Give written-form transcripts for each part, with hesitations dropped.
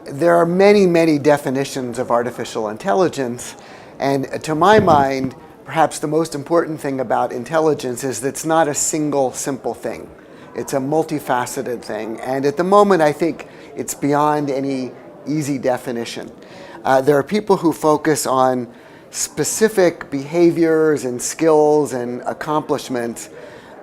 There are many, many definitions of artificial intelligence, and to my mind, perhaps the most important thing about intelligence is that it's not a single, simple thing. It's a multifaceted thing, and at the moment, I think it's beyond any easy definition. There are people who focus on specific behaviors and skills and accomplishments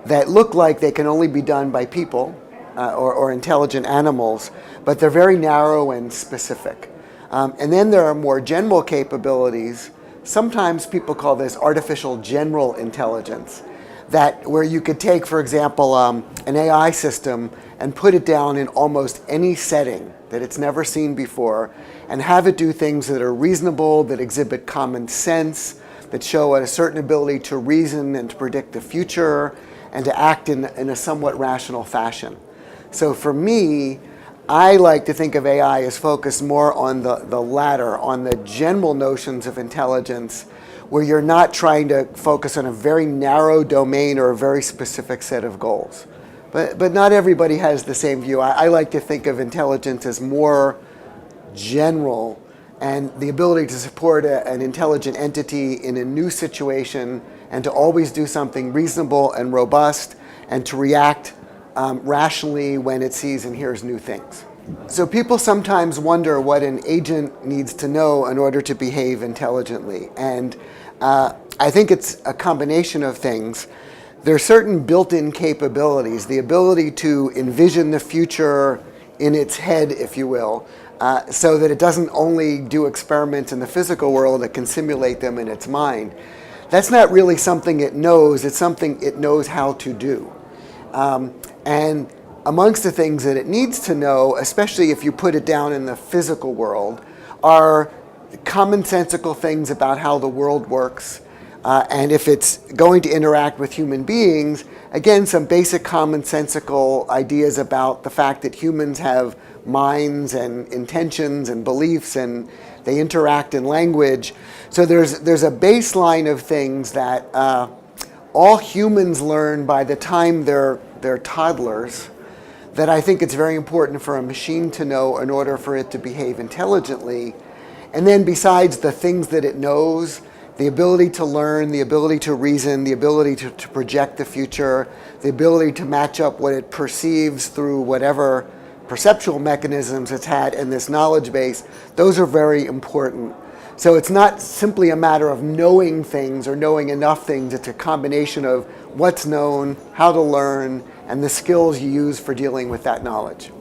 that look like they can only be done by people or intelligent animals, but they're very narrow and specific. And then there are more general capabilities. Sometimes people call this artificial general intelligence, that where you could take, for example, an AI system and put it down in almost any setting that it's never seen before and have it do things that are reasonable, that exhibit common sense, that show a certain ability to reason and to predict the future and to act in a somewhat rational fashion. So for me, I like to think of AI as focused more on the latter, on the general notions of intelligence, where you're not trying to focus on a very narrow domain or a very specific set of goals. But not everybody has the same view. I like to think of intelligence as more general, and the ability to support an intelligent entity in a new situation and to always do something reasonable and robust and to react rationally when it sees and hears new things. So people sometimes wonder what an agent needs to know in order to behave intelligently. And I think it's a combination of things. There are certain built-in capabilities, the ability to envision the future in its head, if you will, so that it doesn't only do experiments in the physical world, it can simulate them in its mind. That's not really something it knows, it's something it knows how to do. And amongst the things that it needs to know, especially if you put it down in the physical world, are commonsensical things about how the world works. And if it's going to interact with human beings, again, some basic commonsensical ideas about the fact that humans have minds and intentions and beliefs and they interact in language. So there's a baseline of things that all humans learn by the time they're toddlers, that I think it's very important for a machine to know in order for it to behave intelligently. And then besides the things that it knows, the ability to learn, the ability to reason, the ability to project the future, the ability to match up what it perceives through whatever perceptual mechanisms it's had in this knowledge base, those are very important. So it's not simply a matter of knowing things or knowing enough things, it's a combination of what's known, how to learn, and the skills you use for dealing with that knowledge.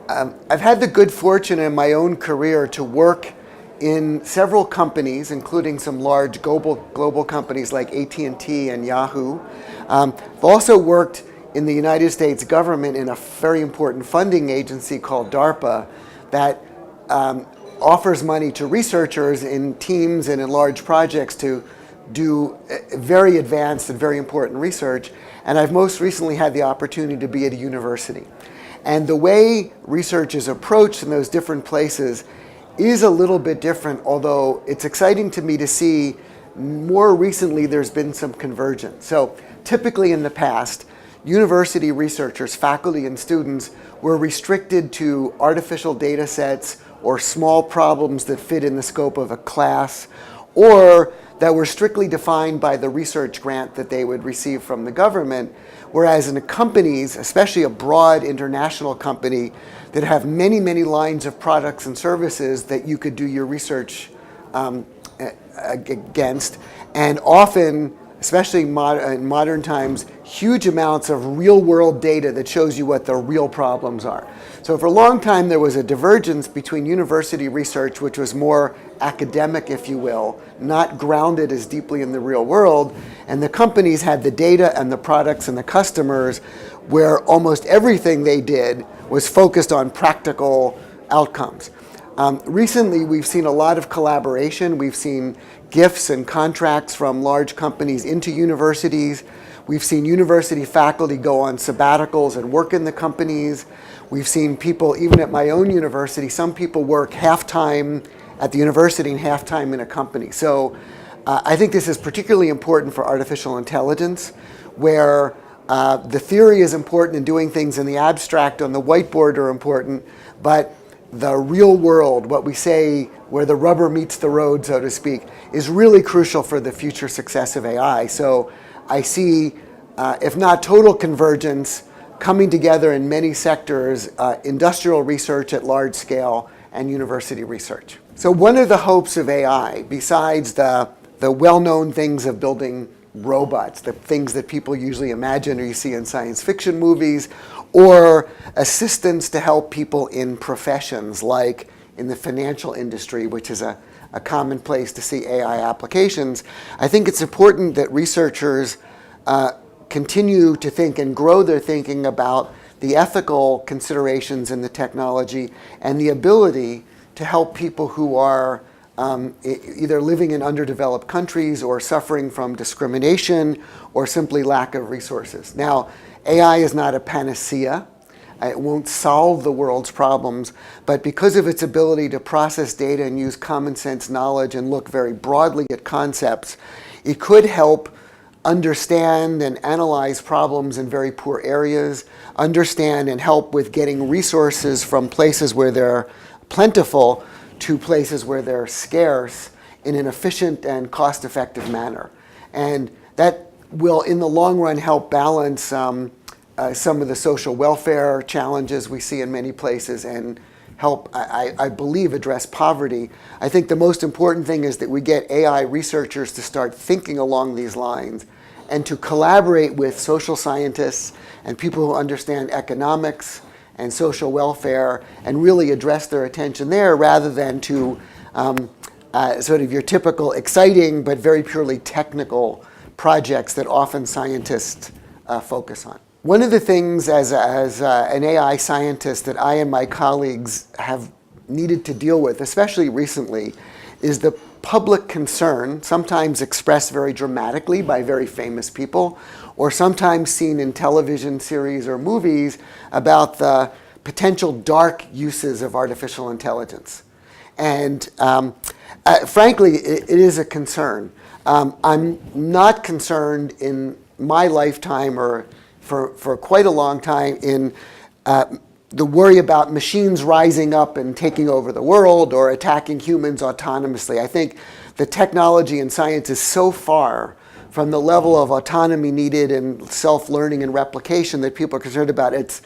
I've had the good fortune in my own career to work in several companies, including some large global companies like AT&T and Yahoo. I've also worked in the United States government in a very important funding agency called DARPA that offers money to researchers in teams and in large projects to do very advanced and very important research. And I've most recently had the opportunity to be at a university. And the way research is approached in those different places is a little bit different, although it's exciting to me to see more recently there's been some convergence. So typically in the past, university researchers, faculty and students were restricted to artificial data sets or small problems that fit in the scope of a class, or that were strictly defined by the research grant that they would receive from the government. Whereas in the companies, especially a broad international company that have many, many lines of products and services that you could do your research against, and often, especially in modern times, huge amounts of real-world data that shows you what the real problems are. So for a long time, there was a divergence between university research, which was more academic, if you will, not grounded as deeply in the real world, and the companies had the data and the products and the customers where almost everything they did was focused on practical outcomes. Recently, we've seen a lot of collaboration. We've seen gifts and contracts from large companies into universities. We've seen university faculty go on sabbaticals and work in the companies. We've seen people, even at my own university, some people work half-time at the university and half-time in a company. So I think this is particularly important for artificial intelligence, where the theory is important and doing things in the abstract on the whiteboard are important, but the real world, what we say where the rubber meets the road, so to speak, is really crucial for the future success of AI. So I see, if not total convergence, coming together in many sectors, industrial research at large scale and university research. So one of the hopes of AI, besides the well-known things of building robots, the things that people usually imagine or you see in science fiction movies, or assistance to help people in professions like in the financial industry, which is a common place to see AI applications, I think it's important that researchers continue to think and grow their thinking about the ethical considerations in the technology and the ability to help people who are either living in underdeveloped countries or suffering from discrimination or simply lack of resources. Now, AI is not a panacea. It won't solve the world's problems, but because of its ability to process data and use common sense knowledge and look very broadly at concepts, it could help understand and analyze problems in very poor areas, understand and help with getting resources from places where they're plentiful to places where they're scarce in an efficient and cost-effective manner. And that will, in the long run, help balance some of the social welfare challenges we see in many places and help, I believe, address poverty. I think the most important thing is that we get AI researchers to start thinking along these lines and to collaborate with social scientists and people who understand economics and social welfare and really address their attention there rather than to sort of your typical exciting but very purely technical projects that often scientists focus on. One of the things as an AI scientist that I and my colleagues have needed to deal with, especially recently, is the public concern, sometimes expressed very dramatically by very famous people, or sometimes seen in television series or movies about the potential dark uses of artificial intelligence. And frankly, it is a concern. I'm not concerned in my lifetime or for quite a long time in the worry about machines rising up and taking over the world or attacking humans autonomously. I think the technology and science is so far from the level of autonomy needed in self-learning and replication that people are concerned about. It's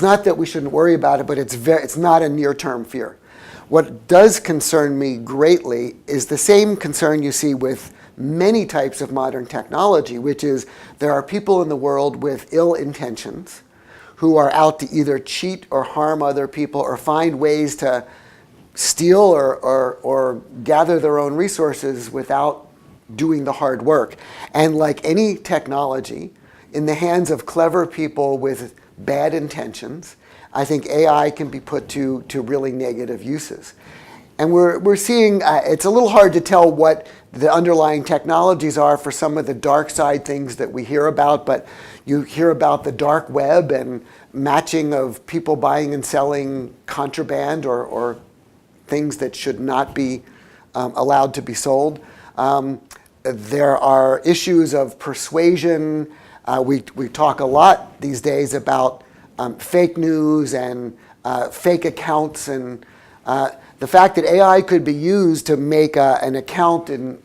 not that we shouldn't worry about it, but it's not a near-term fear. What does concern me greatly is the same concern you see with many types of modern technology, which is there are people in the world with ill intentions who are out to either cheat or harm other people or find ways to steal or gather their own resources without doing the hard work. And like any technology, in the hands of clever people with bad intentions, I think AI can be put to really negative uses. And we're seeing, it's a little hard to tell what the underlying technologies are for some of the dark side things that we hear about, but you hear about the dark web and matching of people buying and selling contraband or things that should not be allowed to be sold. There are issues of persuasion. We talk a lot these days about fake news and fake accounts, and the fact that AI could be used to make an account in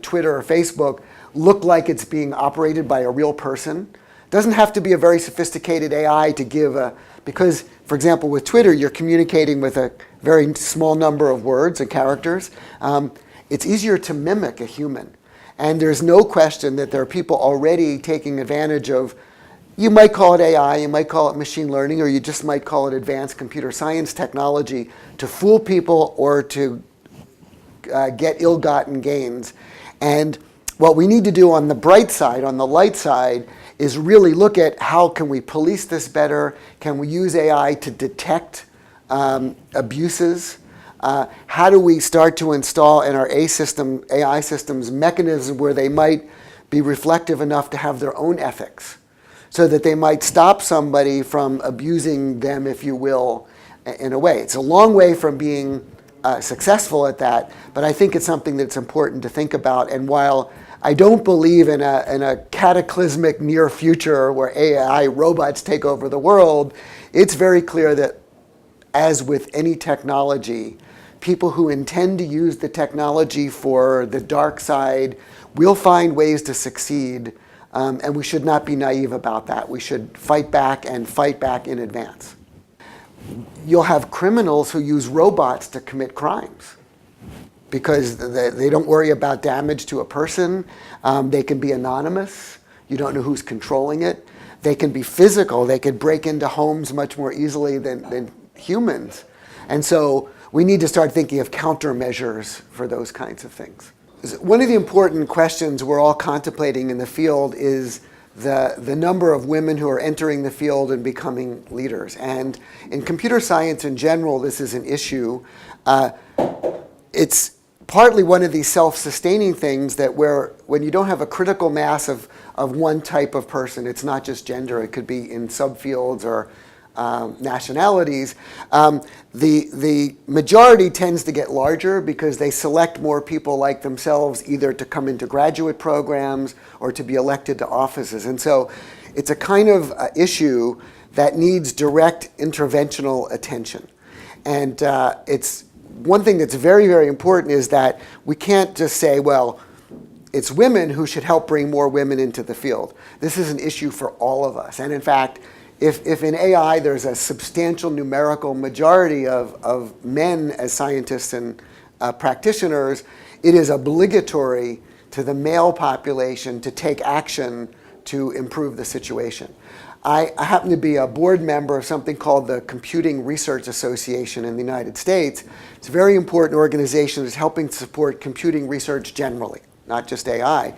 Twitter or Facebook look like it's being operated by a real person. Doesn't have to be a very sophisticated AI to give because, for example, with Twitter, you're communicating with a very small number of words and characters. It's easier to mimic a human. And there's no question that there are people already taking advantage of, you might call it AI, you might call it machine learning, or you just might call it advanced computer science technology to fool people or to get ill-gotten gains. And what we need to do on the bright side, on the light side, is really look at how can we police this better? Can we use AI to detect abuses? How do we start to install in our AI systems mechanisms where they might be reflective enough to have their own ethics so that they might stop somebody from abusing them, if you will, in a way. It's a long way from being successful at that, but I think it's something that's important to think about. And while I don't believe in a cataclysmic near future where AI robots take over the world, it's very clear that as with any technology, people who intend to use the technology for the dark side will find ways to succeed, and we should not be naive about that. We should fight back and fight back in advance. You'll have criminals who use robots to commit crimes because they don't worry about damage to a person. They can be anonymous. You don't know who's controlling it. They can be physical. They could break into homes much more easily than humans. And so we need to start thinking of countermeasures for those kinds of things. One of the important questions we're all contemplating in the field is the number of women who are entering the field and becoming leaders. And in computer science in general, this is an issue. It's partly one of these self-sustaining things that when you don't have a critical mass of one type of person, it's not just gender, it could be in subfields or nationalities, the majority tends to get larger because they select more people like themselves either to come into graduate programs or to be elected to offices. And so it's a kind of issue that needs direct interventional attention. And it's one thing that's very, very important is that we can't just say, well, it's women who should help bring more women into the field. This is an issue for all of us. And in fact, if in AI there's a substantial numerical majority of men as scientists and practitioners, it is obligatory to the male population to take action to improve the situation. I happen to be a board member of something called the Computing Research Association in the United States. It's a very important organization that's helping to support computing research generally, not just AI.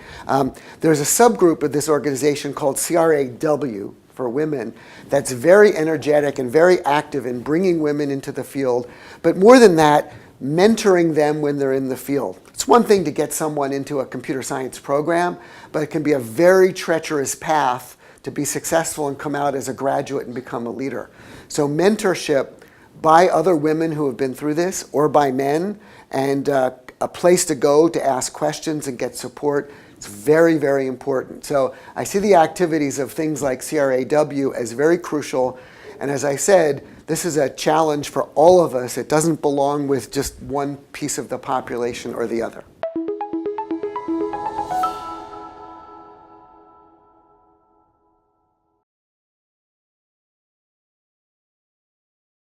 There's a subgroup of this organization called CRAW for women that's very energetic and very active in bringing women into the field, but more than that, mentoring them when they're in the field. It's one thing to get someone into a computer science program, but it can be a very treacherous path to be successful and come out as a graduate and become a leader. So mentorship by other women who have been through this or by men, and a place to go to ask questions and get support, it's very, very important. So I see the activities of things like CRAW as very crucial. And as I said, this is a challenge for all of us. It doesn't belong with just one piece of the population or the other.